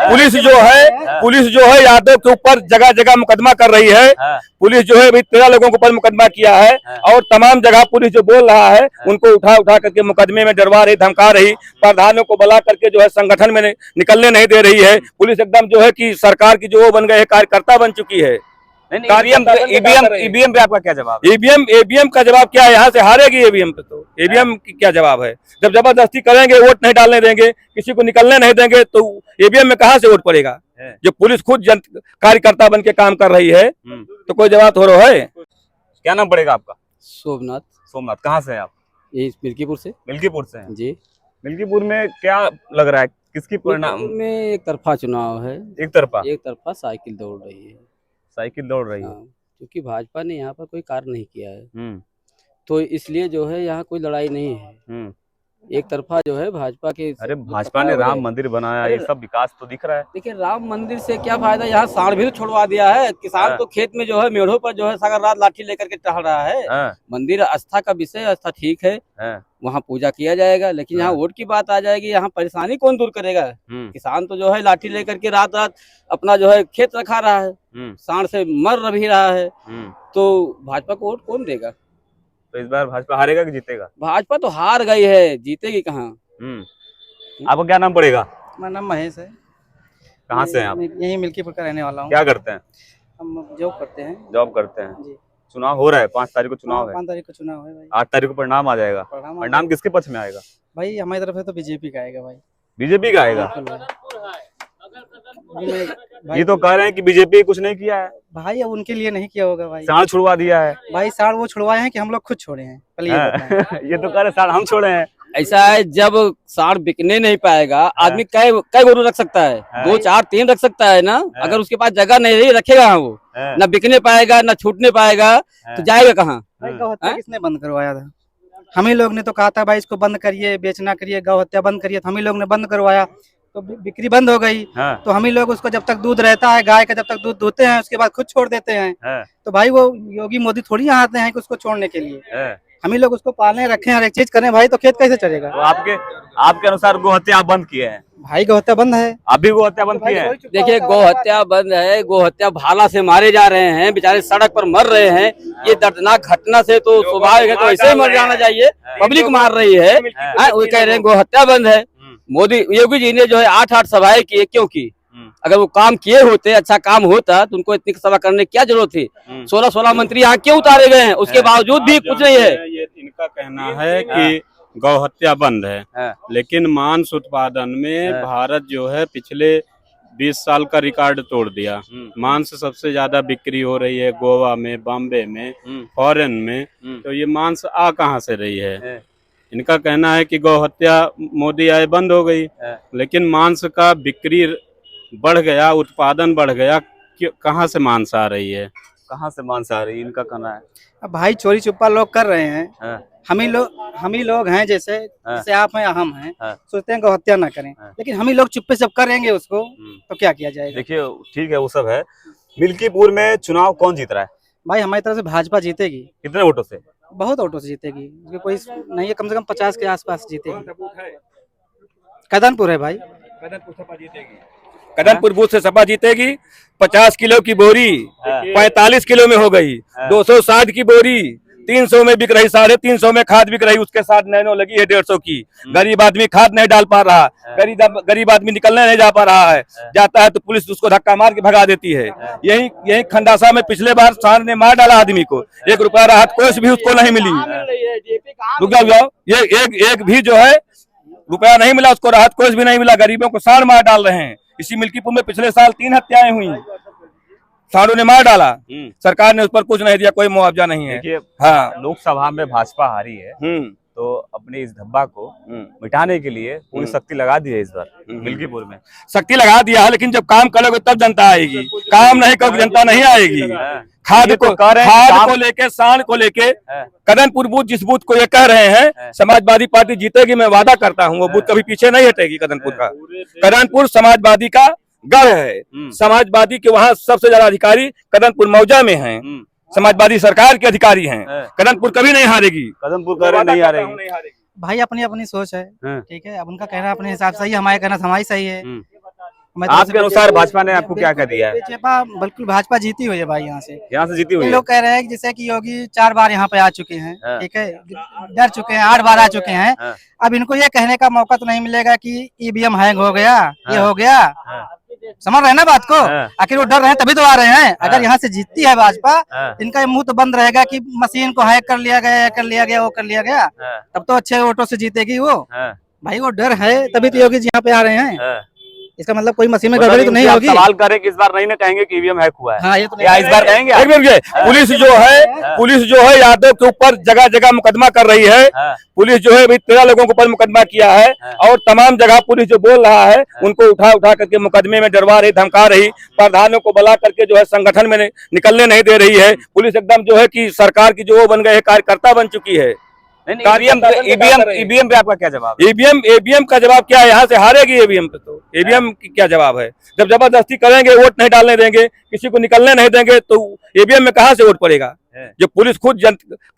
Police जो है यादव के ऊपर जगह जगह मुकदमा कर रही है। पुलिस जो है 13 लोगों के ऊपर मुकदमा किया है और तमाम जगह पुलिस जो बोल रहा है उनको उठा करके मुकदमे में डरवा रही, धमका रही, प्रधानों को बुला करके जो है संगठन में निकलने नहीं दे रही है। पुलिस एकदम जो है कि सरकार की जो वो बन गए है, कार्यकर्ता बन चुकी है। ईवीएम पे आपका क्या जवाब? ईवीएम का जवाब क्या है? यहाँ से हारेगी ईवीएम पे। तो ईवीएम की क्या जवाब है? जब जबरदस्ती करेंगे, वोट नहीं डालने देंगे, किसी को निकलने नहीं देंगे, तो ईवीएम में कहाँ से वोट पड़ेगा? जो पुलिस खुद कार्यकर्ता बन के काम कर रही है तो कोई जवाब थोड़ा है। क्या नाम पड़ेगा आपका? सोमनाथ। सोमनाथ, कहाँ से हैं आप? यही मिल्कीपुर से। मिल्कीपुर से हैं जी। मिल्कीपुर में क्या लग रहा है, किसकी परिणाम में एक तरफा चुनाव है? एक तरफा साइकिल दौड़ रही है। साइकिल दौड़ रही है क्योंकि भाजपा ने यहाँ पर कोई कार्य नहीं किया है, तो इसलिए जो है यहाँ कोई लड़ाई नहीं है। एक तरफा जो है भाजपा के। अरे भाजपा ने राम मंदिर बनाया, ये सब विकास तो दिख रहा है। देखिए राम मंदिर से क्या फायदा, यहाँ सांड भी तो छुड़वा दिया है। किसान तो खेत में जो है मेढ़ों पर जो है सागर रात लाठी लेकर के टहल रहा है। मंदिर आस्था का विषय, आस्था ठीक है, वहाँ पूजा किया जाएगा, लेकिन यहाँ वोट की बात आ जाएगी, यहाँ परेशानी कौन दूर करेगा? किसान तो जो है लाठी लेकर के रात रात अपना जो है खेत रखा रहा है, सांड से मर भी रहा है, तो भाजपा को वोट कौन देगा? तो इस बार भाजपा हारेगा कि जीतेगा? भाजपा तो हार गई है, जीतेगी कहाँ? आपका क्या नाम पड़ेगा? मेरा नाम महेश है। कहाँ से हैं आप? यही मिल्कीपुर का रहने वाला हूँ। क्या करते हैं? हम जॉब करते हैं। जॉब करते हैं जी। चुनाव हो रहा है, 5 तारीख को चुनाव है। 5 तारीख को चुनाव है भाई। 8 तारीख को परिणाम आ जाएगा। परिणाम किसके पक्ष में आएगा? भाई हमारी तरफ से तो बीजेपी का आएगा भाई। बीजेपी का आएगा? ये तो कह रहे हैं कि बीजेपी कुछ नहीं किया है। भाई अब उनके लिए नहीं किया होगा भाई। सांड छुड़वा दिया है भाई। सांड वो छुड़वाए हैं कि हम लोग खुद छोड़े हैं? ये तो कह रहे सांड हम छोड़े हैं। ऐसा है, जब सांड बिकने नहीं पाएगा, आदमी कै गोरू रख सकता है? 2, 4, 3 रख सकता है ना। अगर उसके पास जगह नहीं रही, रखेगा वो? ना बिकने पाएगा, ना छूटने पाएगा, तो जाएगा कहाँ? गौ हत्या किसने बंद करवाया था? हम ही लोग ने तो कहा था भाई इसको बंद करिए, बेचना करिए, गौ हत्या बंद करिए, तो हम ही लोग ने बंद करवाया, तो बिक्री बंद हो गई। तो हम ही लोग उसको जब तक दूध रहता है, गाय का जब तक दूध दूहते हैं, उसके बाद खुद छोड़ देते हैं। तो भाई वो योगी मोदी थोड़ी यहाँ आते हैं कि उसको छोड़ने के लिए। हम ही लोग उसको पालने रखे, हर एक चीज करें भाई, तो खेत कैसे चलेगा? तो आपके अनुसार गौ हत्या आप बंद किए हैं? भाई गौ हत्या बंद है। आप भी गौ हत्या बंद किए हैं? देखिए गौ हत्या बंद है। गौ हत्या भाला से मारे जा रहे हैं, बेचारे सड़क पर मर रहे हैं। ये दर्दनाक घटना से तो स्वाभाविक है, तो ऐसे ही मर जाना चाहिए। पब्लिक मार रही है, वो कह रहे हैं गौ हत्या बंद है। मोदी योगी जी ने जो है 8 सभाएं किए, क्यों की? अगर वो काम किए होते, अच्छा काम होता, तो उनको इतनी सभा करने की क्या जरूरत थी? 16 मंत्री यहाँ क्यों उतारे गए हैं? उसके बावजूद भी कुछ नहीं है। ये इनका कहना है कि गौ हत्या बंद है, लेकिन मांस उत्पादन में भारत जो है पिछले 20 साल का रिकॉर्ड तोड़ दिया। मांस सबसे ज्यादा बिक्री हो रही है गोवा में, बॉम्बे में, फॉरेन में। तो ये मांस आ कहाँ से रही है? इनका कहना है कि गौ हत्या मोदी आए बंद हो गई, लेकिन मांस का बिक्री बढ़ गया, उत्पादन बढ़ गया। कहाँ से मांस आ रही है? कहाँ से मांस आ रही है, इनका कहना है। अब भाई चोरी छुपा लोग कर रहे हैं। हम ही लोग हैं, जैसे आप हैं या हम हैं, सोचते हैं गौ हत्या ना करें, लेकिन हम ही लोग चुप्पे सब करेंगे उसको, तो क्या किया जाएगा? देखिए ठीक है, वो सब है। मिल्कीपुर में चुनाव कौन जीत रहा है? भाई हमारी तरफ से भाजपा जीतेगी। कितने वोटों से? बहुत वोटों से जीतेगी, कोई नहीं है, कम से कम 50 के आसपास जीतेगी। कदनपुर है भाई। कदनपुर बूथ से सपा जीतेगी। 50 किलो की बोरी 45 किलो में हो गई। 260 की बोरी 300 में बिक रही, 350 में खाद बिक रही, उसके साथ नैनो लगी है 150 की। गरीब आदमी खाद नहीं डाल पा रहा, गरीब आदमी निकलने नहीं जा पा रहा है, जाता है तो पुलिस उसको धक्का मार के भगा देती है। यही खंडासा में पिछले बार सांड ने मार डाला आदमी को, 1 रुपया राहत कोष भी उसको नहीं मिली। रुक जाओ, ये एक भी जो है रुपया नहीं मिला उसको, राहत कोष भी नहीं मिला। गरीबों को सांड मार डाल रहे हैं। इसी मिल्कीपुर में पिछले साल 3 हत्याएं हुई, सांडों ने मार डाला। सरकार ने उस पर कुछ नहीं दिया, कोई मुआवजा नहीं है। हाँ, लोकसभा में भाजपा हारी है, तो अपने इस धब्बा को मिटाने के लिए पूरी शक्ति लगा दी है। इस बार मिल्कीपुर में शक्ति लगा दिया है, लेकिन जब काम करोगे तब जनता आएगी। काम नहीं करोगे जनता नहीं आएगी। खाद को लेके, सांड को लेके कदनपुर बूथ, जिस बूथ को ये कह रहे हैं समाजवादी पार्टी जीतेगी, मैं वादा करता हूँ वो बूथ कभी पीछे नहीं हटेगी। कदनपुर का, कदनपुर समाजवादी का गढ़ है। समाजवादी के वहाँ सबसे ज्यादा अधिकारी कदनपुर मौजा में हैं। समाजवादी सरकार के अधिकारी हैं। कदनपुर कभी नहीं हारेगी। कदनपुर नहीं हारेगी। भाई अपनी अपनी सोच है, ठीक है। अब उनका कहना अपने हिसाब से सही है, हमारा कहना हमारी सही है। आपके अनुसार भाजपा ने आपको क्या कह दिया है? बिल्कुल भाजपा जीती हुई है भाई यहाँ से जीती हुई ये है। लोग कह रहे हैं कि जैसे कि योगी 4 बार यहाँ पे आ चुके हैं, हाँ। ठीक है, डर चुके हैं, 8 बार आ चुके हैं। हाँ। अब इनको ये कहने का मौका तो नहीं मिलेगा कि ईवीएम हैंग हो गया, ये हो गया। समझ रहे हैं ना बात को? आखिर वो डर रहे हैं तभी तो आ रहे हैं। अगर यहाँ से जीतती है भाजपा, इनका ये मुंह तो बंद रहेगा कि मशीन को हैक कर लिया गया, कर लिया गया, वो कर लिया गया, तब तो अच्छे वोटों से जीतेगी वो। भाई वो डर है तभी तो योगी जी यहाँ पे आ रहे हैं। इसका मतलब कोई मशीन में गड़बड़ी तो नहीं होगी। सवाल करें कि इस बार नहीं ना कहेंगे कि ईवीएम हैक हुआ है। हाँ, ये तो क्या इस बार कहेंगे? एक मिनट, पुलिस जो है यादव के ऊपर जगह जगह मुकदमा कर रही है। पुलिस जो है 13 लोगों के ऊपर मुकदमा किया है और तमाम जगह पुलिस जो बोल रहा है उनको उठा उठा करके मुकदमे में डरवा रही, धमका रही, प्रधानों को बुला करके जो है संगठन में निकलने नहीं दे रही है। पुलिस एकदम जो है कि सरकार की जो वो बन गए है, कार्यकर्ता बन चुकी है। ईवीएम पे आपका क्या जवाब? ईवीएम का जवाब क्या है? यहाँ से हारेगी ईवीएम पे। तो ईवीएम की क्या जवाब है? जब जबरदस्ती करेंगे, वोट नहीं डालने देंगे, किसी को निकलने नहीं देंगे, तो ईवीएम में कहाँ से वोट पड़ेगा? जो पुलिस खुद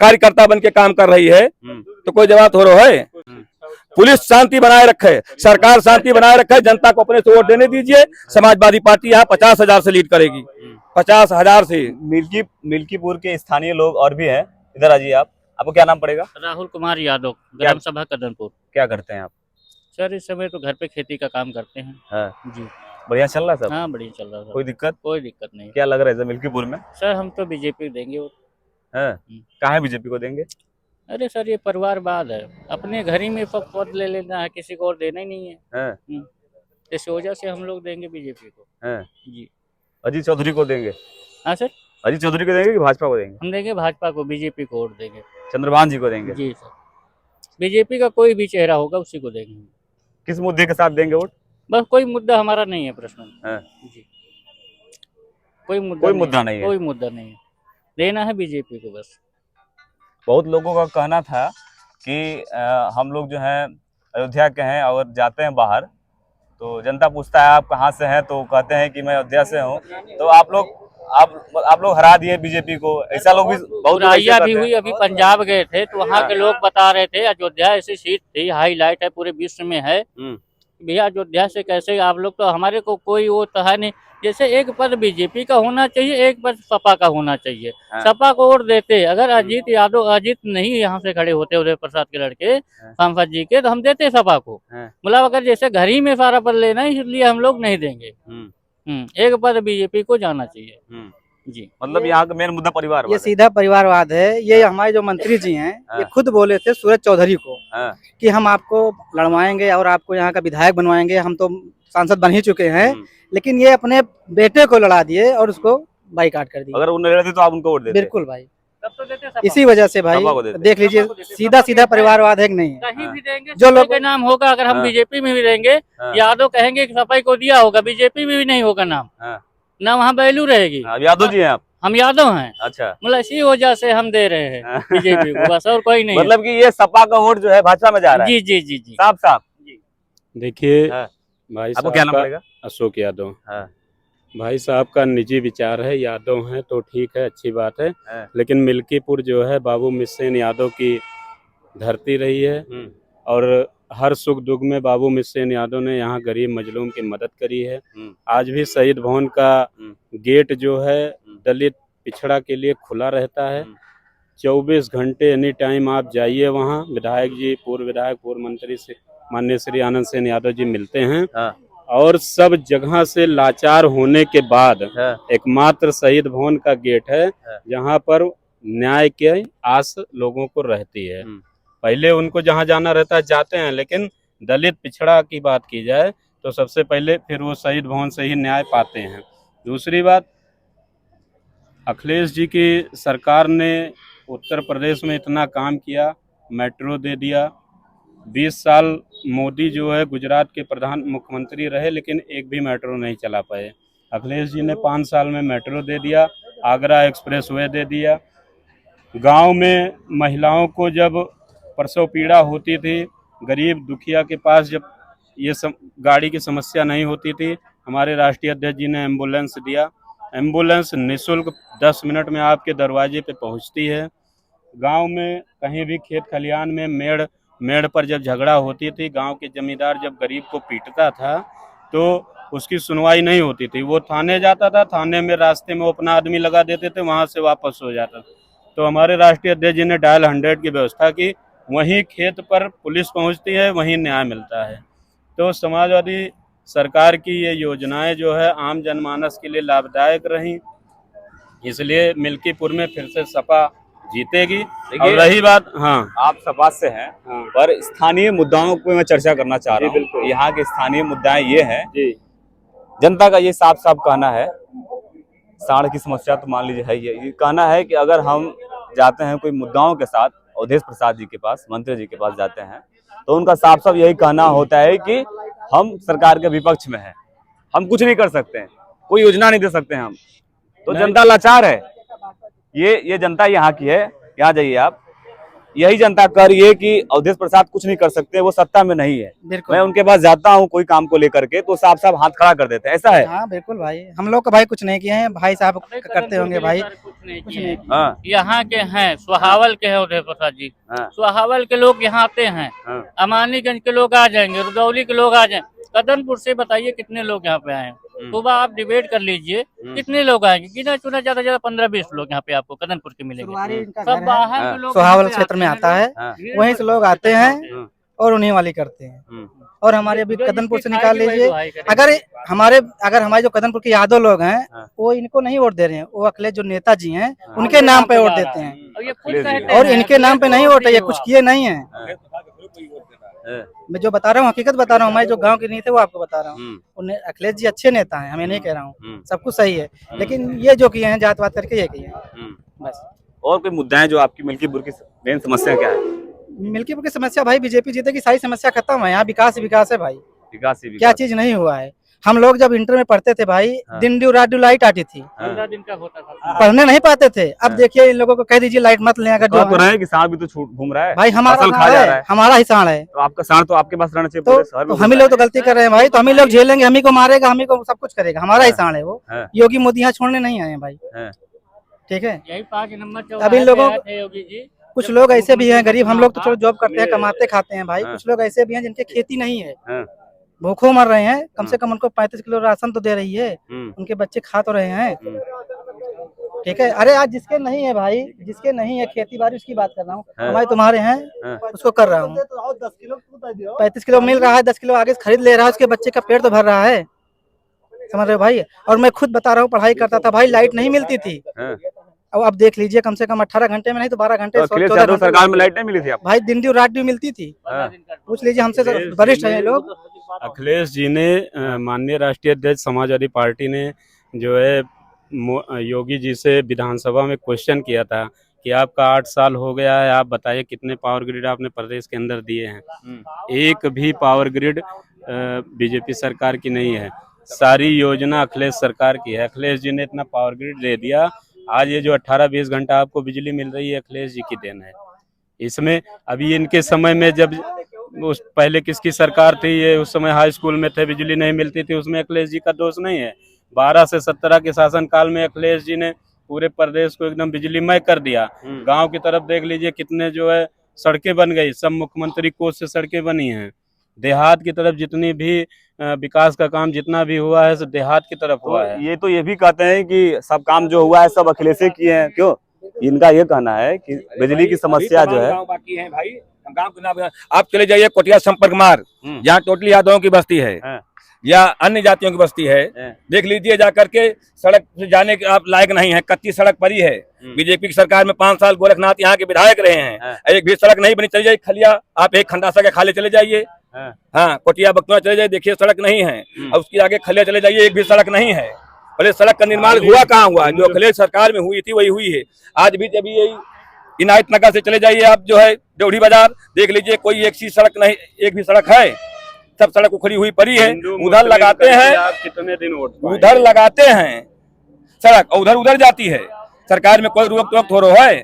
कार्यकर्ता बन के काम कर रही है, तो कोई जवाब थोड़ा है? पुलिस शांति बनाए रखे, सरकार शांति बनाए रखे, जनता को अपने से वोट देने दीजिए। समाजवादी पार्टी यहाँ 50,000 से लीड करेगी, 50,000 से। मिल्कीपुर के स्थानीय लोग और भी हैं, इधर आइए आप। आपको क्या नाम पड़ेगा? राहुल कुमार यादव, ग्राम सभा कदमपुर। क्या करते हैं आप? सर इस समय तो घर पे खेती का काम करते हैं। हाँ। जी बढ़िया चल रहा है सब? हाँ बढ़िया चल रहा है। कोई दिक्कत? कोई दिक्कत नहीं। क्या लग रहा है मिल्कीपुर में? सर हम तो बीजेपी देंगे वो। कहाँ बीजेपी को देंगे? अरे सर ये परिवारवाद है, अपने घर ही में पद ले लेना है, किसी को और देना ही नहीं है। इस वजह से हम लोग देंगे बीजेपी को। जी। अजीत चौधरी को देंगे? हाँ सर, अजीत चौधरी को देंगे कि भाजपा को देंगे? हम देंगे भाजपा को, बीजेपी को वोट देंगे। चंद्रभान जी को देंगे? जी सर, बीजेपी का कोई भी चेहरा होगा उसी को देंगे। किस मुद्दे के साथ देंगे वोट? बस कोई मुद्दा हमारा नहीं है प्रश्न। जी कोई मुद्दा नहीं है। कोई मुद्दा नहीं है, देना है बीजेपी को बस। बहुत लोगों का कहना था कि हम लोग जो है अयोध्या के हैं और जाते हैं बाहर, तो जनता पूछता है आप कहाँ से हैं, तो कहते हैं कि मैं अयोध्या से हूँ। तो आप लोग हरा दिए बीजेपी को, ऐसा लोग भी बहुत भी हुई। अभी पंजाब गए थे तो वहाँ के लोग बता रहे थे अयोध्या ऐसी सीट थी, हाईलाइट है, पूरे विश्व में है। भैया अयोध्या से कैसे आप लोग, तो हमारे को कोई वो तो है नहीं। जैसे एक पद बीजेपी का होना चाहिए, एक पद सपा का होना चाहिए। सपा को वोट देते, अगर अजीत नहीं यहाँ से खड़े होते उदय प्रसाद के लड़के सांसद जी के, तो हम देते सपा को। मतलब अगर जैसे घर ही में सारा पद लेना है, इसलिए हम लोग नहीं देंगे। एक पद बीजेपी को जाना चाहिए। जी मतलब यहाँ का मेन मुद्दा परिवार, ये सीधा परिवारवाद है। ये हमारे जो मंत्री जी हैं, ये खुद बोले थे सूरज चौधरी को कि हम आपको लड़वाएंगे और आपको यहाँ का विधायक बनवाएंगे, हम तो सांसद बन ही चुके हैं। लेकिन ये अपने बेटे को लड़ा दिए और उसको बाईकाट कर दिया। अगर उन्हें लड़ते तो आप उनको वोट देते? बिल्कुल भाई, इसी वजह से भाई देख लीजिए, सीधा परिवारवाद है कि नहीं? कहीं भी देंगे जो लोग के नाम होगा, अगर हम बीजेपी में भी देंगे, यादव कहेंगे कि सफाई को दिया होगा, बीजेपी में भी नहीं होगा नाम, ना वहाँ वैल्यू रहेगी। यादव जी हैं आप? हम यादव हैं। अच्छा, मतलब इसी वजह से हम दे रहे हैं बीजेपी को, बस और कोई नहीं। मतलब कि ये सपा का वोट जो है भाजपा में जा रहा है? जी जी जी जी, साफ। देखिए भाई, आपको क्या नाम पड़ेगा? अशोक यादव। भाई साहब का निजी विचार है, यादव हैं तो ठीक है, अच्छी बात है। लेकिन मिल्कीपुर जो है बाबू मिस्सेन यादव की धरती रही है और हर सुख दुख में बाबू मिस्सेन यादव ने यहाँ गरीब मजलूम की मदद करी है। आज भी शहीद भवन का गेट जो है दलित पिछड़ा के लिए खुला रहता है। 24 घंटे एनी टाइम आप जाइए वहाँ, विधायक जी, पूर्व विधायक, पूर्व मंत्री से माननीय श्री आनंद सेन यादव जी मिलते हैं। और सब जगह से लाचार होने के बाद एकमात्र शहीद भवन का गेट है जहाँ पर न्याय की आस लोगों को रहती है। पहले उनको जहाँ जाना रहता है जाते हैं, लेकिन दलित पिछड़ा की बात की जाए तो सबसे पहले फिर वो शहीद भवन से ही न्याय पाते हैं। दूसरी बात, अखिलेश जी की सरकार ने उत्तर प्रदेश में इतना काम किया, मेट्रो दे दिया। 20 साल मोदी जो है गुजरात के प्रधान मुख्यमंत्री रहे, लेकिन एक भी मेट्रो नहीं चला पाए। अखिलेश जी ने 5 साल में मेट्रो दे दिया, आगरा एक्सप्रेसवे दे दिया। गांव में महिलाओं को जब प्रसव पीड़ा होती थी, गरीब दुखिया के पास जब ये गाड़ी की समस्या नहीं होती थी, हमारे राष्ट्रीय अध्यक्ष जी ने एम्बुलेंस दिया। एम्बुलेंस निःशुल्क 10 मिनट में आपके दरवाजे पे पहुंचती है। गांव में कहीं भी खेत खलिहान में मेड़ पर जब झगड़ा होती थी, गांव के जमींदार जब गरीब को पीटता था, तो उसकी सुनवाई नहीं होती थी। वो थाने जाता था, थाने में रास्ते में वो अपना आदमी लगा देते थे, वहाँ से वापस हो जाता। तो हमारे राष्ट्रीय अध्यक्ष जी ने डायल 100 की व्यवस्था की, वहीं खेत पर पुलिस पहुँचती है, वहीं न्याय मिलता है। तो समाजवादी सरकार की ये योजनाएं जो है आम जनमानस के लिए लाभदायक रही, इसलिए मिल्कीपुर में फिर से सपा जीतेगी। और रही बात, हाँ, आप सपा से हैं, पर स्थानीय मुद्दाओं को मैं चर्चा करना चाह रहा हूँ। यहाँ के स्थानीय मुद्दाएं ये हैं, जनता का ये साफ साफ कहना है, साढ़ की समस्या तो मान लीजिए है, ये कहना है कि अगर हम जाते हैं कोई मुद्दाओं के साथ अवधेश प्रसाद जी के पास, मंत्री जी के पास जाते हैं, तो उनका साफ साफ यही कहना होता है कि हम सरकार के विपक्ष में हैं, हम कुछ नहीं कर सकते हैं, कोई योजना नहीं दे सकते हैं हम। तो जनता लाचार है। ये जनता यहाँ की है, यहाँ जाइए आप, यही जनता कह रही है कि अवधेश प्रसाद कुछ नहीं कर सकते, वो सत्ता में नहीं है। मैं उनके पास जाता हूँ कोई काम को लेकर के, तो साफ साफ हाथ खड़ा कर देते हैं, ऐसा है। हाँ बिल्कुल भाई, हम लोग का भाई कुछ नहीं किए हैं, भाई साहब करते होंगे भाई। कुछ नहीं किए। यहाँ के हैं, सुहावल के हैं अवधेश प्रसाद जी, सुहावल के लोग यहाँ आते हैं, अमानीगंज के लोग आ जाएंगे, रुदौली के लोग आ जाएंगे, कदमपुर से बताइए कितने लोग यहाँ पे आए। सुबह आप डिबेट कर लीजिए, कितने लोग आएंगे, गिना चुना ज्यादा ज्यादा 15-20 लोग यहाँ पे आपको कदमपुर के मिलेंगे। सब बाहर के लोग सुहावल क्षेत्र में आता है, वहीं से लोग आते हैं और उन्हीं वाली करते हैं। और हमारे अभी कदमपुर से निकाल लीजिए, अगर हमारे जो कदमपुर के यादव लोग हैं वो इनको नहीं वोट दे रहे हैं, वो अखिलेश जो नेताजी हैं उनके नाम पे वोट देते हैं, और इनके नाम पे नहीं वोट है, ये कुछ किए नहीं है। मैं जो बता रहा हूँ हकीकत बता रहा हूँ, मैं जो गांव के नहीं थे वो आपको बता रहा हूँ। अखिलेश जी अच्छे नेता हैं, हमें नहीं कह रहा हूँ, सब कुछ सही है, लेकिन ये जो किए हैं जात पात करके ये किए हैं बस। और कोई मुद्दा है जो आपकी मिल्कीपुर की मेन समस्या क्या है? मिल्कीपुर की समस्या भाई बीजेपी जीतेगी, सारी समस्या खत्म है। यहाँ विकास विकास है भाई, विकास ही क्या चीज नहीं हुआ है। हम लोग जब इंटर में पढ़ते थे भाई, दिन ड्यू रात ड्यू लाइट आती थी, 15 दिन का होता था, पढ़ने नहीं पाते थे। अब देखिए इन लोगों को कह दीजिए लाइट मत लें, अगर तो रहे कि सांड भी तो छूट घूम रहा है भाई, हमारा ही सांड है, तो आपका सांड तो आपके पास रहना चाहिए पूरे शहर में। हम ही लोग तो गलती कर रहे हैं भाई, तो हम ही लोग झेलेंगे, हम ही को मारेगा, हम ही को सब कुछ करेगा, हमारा ही सांड है वो। योगी मोदी यहाँ छोड़ने नहीं आए हैं भाई, ठीक है। यही 5 नंबर अब इन लोगों योगी जी, कुछ लोग ऐसे भी हैं गरीब, हम लोग तो चलो जॉब करते हैं, कमाते खाते हैं भाई। कुछ लोग ऐसे भी हैं जिनके खेती नहीं है, भूखों मर रहे हैं, कम से कम उनको 35 किलो राशन तो दे रही है, उनके बच्चे खा तो रहे हैं, ठीक है। अरे आज जिसके नहीं है भाई, जिसके नहीं है खेती बाड़ी, उसकी बात कर रहा हूँ, हमारे तुम्हारे हैं, उसको कर रहा हूँ। 35 किलो मिल रहा है, 10 किलो आगे खरीद ले रहा है, उसके बच्चे का पेट तो भर रहा है, समझ रहे हो भाई। और मैं खुद बता रहा हूँ, पढ़ाई करता था भाई, लाइट नहीं मिलती थी। अब देख लीजिए, कम से कम 18 घंटे में नहीं तो 12 घंटे, 14 घंटे सरकार में लाइट नहीं मिली थी आप? भाई दिन ड्यू रात ड्यू मिलती थी, पूछ लीजिए, हमसे वरिष्ठ है लोग। अखिलेश जी ने, माननीय राष्ट्रीय अध्यक्ष समाजवादी पार्टी ने जो है योगी जी से विधानसभा में क्वेश्चन किया था कि आपका 8 साल हो गया है, आप बताइए कितने पावर ग्रिड आपने प्रदेश के अंदर दिए हैं। एक भी पावर ग्रिड बीजेपी सरकार की नहीं है, सारी योजना अखिलेश सरकार की है। अखिलेश जी ने इतना पावर ग्रिड दे दिया, आज ये जो 18-20 घंटा आपको बिजली मिल रही है, अखिलेश जी की देन है। इसमें अभी इनके समय में जब उस पहले किसकी सरकार थी, ये उस समय हाई स्कूल में थे, बिजली नहीं मिलती थी, उसमें अखिलेश जी का दोष नहीं है। 12 से 17 के शासनकाल में अखिलेश जी ने पूरे प्रदेश को एकदम बिजलीमय कर दिया। गांव की तरफ देख लीजिए, कितने जो है सड़कें बन गई, सब मुख्यमंत्री कोष से सड़कें बनी हैं। देहात की तरफ जितनी भी विकास का काम जितना भी हुआ है, सब देहात की तरफ हुआ है। ये तो ये भी कहते हैं कि सब काम जो हुआ है सब अखिलेश किए हैं, क्यों? इनका ये कहना है कि बिजली की समस्या जो है बाकी है भाई, गांव के नाम आप चले जाइए कोटिया संपर्क मार्ग, जहाँ टोटली यादवों की बस्ती है या अन्य जातियों की बस्ती है, देख लीजिए जाकर के, सड़क से जाने के आप लायक नहीं है, कच्ची सड़क पड़ी है। बीजेपी की सरकार में 5 साल गोरखनाथ यहाँ के विधायक रहे हैं, एक भी सड़क नहीं बनी। चले जाइए खलिया, आप एक खंडासा के खाले चले जाइए, हाँ कोटिया बक्तुआ चले जाइए, देखिए सड़क नहीं है। अब उसके आगे खलिया चले जाइए, एक भी सड़क नहीं है। पहले सड़क का निर्माण हुआ कहाँ हुआ, जो अखिलेश सरकार में हुई थी वही हुई है। आज भी जब यही इनायत नगर से चले जाइए आप, जो है देवढ़ी बाजार, देख लीजिए कोई एक सी सड़क नहीं, एक भी सड़क है, सब सड़क उखड़ी हुई पड़ी है। उधर लगाते हैं, कितने दिन उधर लगाते हैं सड़क, उधर उधर जाती है। सरकार में कोई रोक टोक थोड़ा है।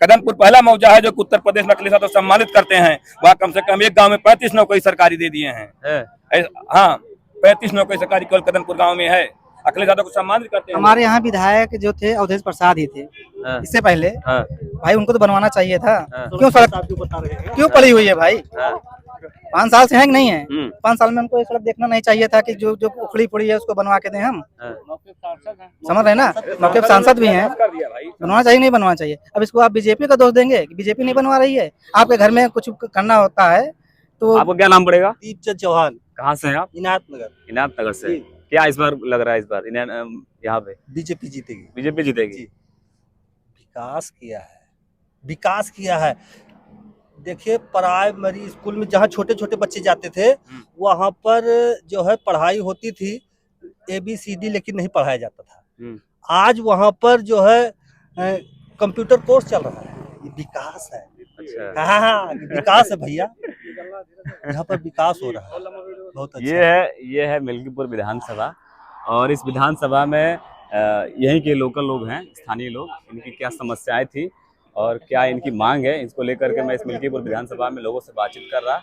कदमपुर पहला मौजा है जो उत्तर प्रदेश में अखिलेश यादव सम्मानित करते हैं। वहाँ कम से कम एक गांव में 35 नौकरी सरकारी दे दिए हैं। हाँ 35 नौकरी सरकारी केवल कदमपुर गांव में है, अखिलेश यादव को सम्मानित करते हैं। हमारे यहाँ विधायक जो थे अवधेश प्रसाद ही थे इससे पहले, भाई उनको तो बनवाना चाहिए था। क्यों सड़क क्यों पड़ी हुई है भाई, 5 साल से है कि नहीं है? 5 साल में हमको ये सड़क देखना नहीं चाहिए था कि जो जो उखड़ी पड़ी है उसको बनवा के दें हम। समझ रहे हैं ना, मौके पे सांसद भी हैं, बनवाना चाहिए नहीं बनवाना चाहिए। अब इसको आप बीजेपी का दोष देंगे कि बीजेपी नहीं बनवा रही है? आपके घर में कुछ करना होता है तो आपको क्या नाम पड़ेगा? दीपचंद चौहान, कहाँ से हैं आप? इनायत नगर। इनायत नगर से। क्या इस बार लग रहा है, इस बार यहाँ पे बीजेपी जीतेगी। बीजेपी जीतेगी? विकास किया है, विकास किया है। देखिए प्राइमरी स्कूल में जहाँ छोटे छोटे बच्चे जाते थे वहाँ पर जो है पढ़ाई होती थी ABCD, लेकिन नहीं पढ़ाया जाता था। आज वहाँ पर जो है कंप्यूटर कोर्स चल रहा है। ये विकास है। अच्छा। हाँ, विकास है भैया, यहाँ पर विकास हो रहा है, बहुत अच्छा। ये है मिल्कीपुर विधानसभा, और इस विधानसभा में यहीं के लोकल लोग हैं, स्थानीय लोग, इनकी क्या समस्याएं थी और क्या इनकी मांग है, इसको लेकर के मैं इस मिल्कीपुर विधानसभा में लोगों से बातचीत कर रहा।